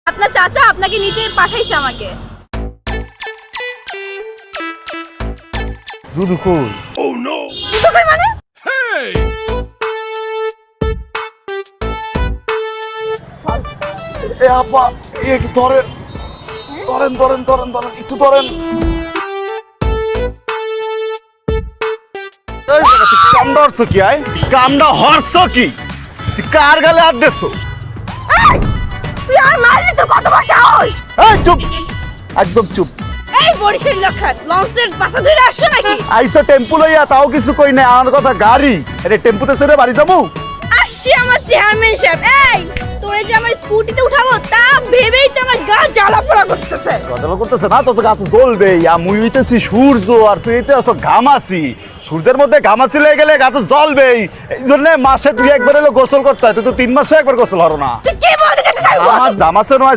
আপনার চাচা আপনাকে নিতে পাঠাইছে আমাকে। দুধু কই? দুধু কই মানে? এ আপা একটু ধরেন ধরেন ধরেন ধরেন ধরেন একটু ধরেন। কামটা হরছ কি? আয় কামটা হরছ কি? কার গালে হাত দিচ্ছ? এই, তুই আর মারলি তোর কত বড় সাহস? এই চুপ, একদম চুপ। এই বরিশাল লক্ষাত লঞ্চের পাশা ধরে আসছো নাকি? আইসো টেম্পু লইয়া, তাও কিছু কই নাই। আমার কথা গাড়ি, এটা টেম্পুতে ছেড়ে বাড়ি যাবো? আসছি আমার চেয়ারম্যান সাহেব। এই তোরে যে আমার স্কুটিতে উঠাবো তা ভেবেই তো আমার গা জ্বালা পোড়া করতেছে। গজল করতেছে না তো, তো গাছ জ্বলবে। মুই হইতেছি সূর্য আর তুই হইতে আছো ঘামাসি। সূর্যের মধ্যে ঘামাসি লেগে গেলে গাছ জ্বলবেই। এই জন্য মাসে তুই একবার হলো গোসল করতে হয়, তুই তো 3 মাসে একবার গোসল হরো না। তুই কি বলতে চাচ্ছিস? আমার জামাসে নয়।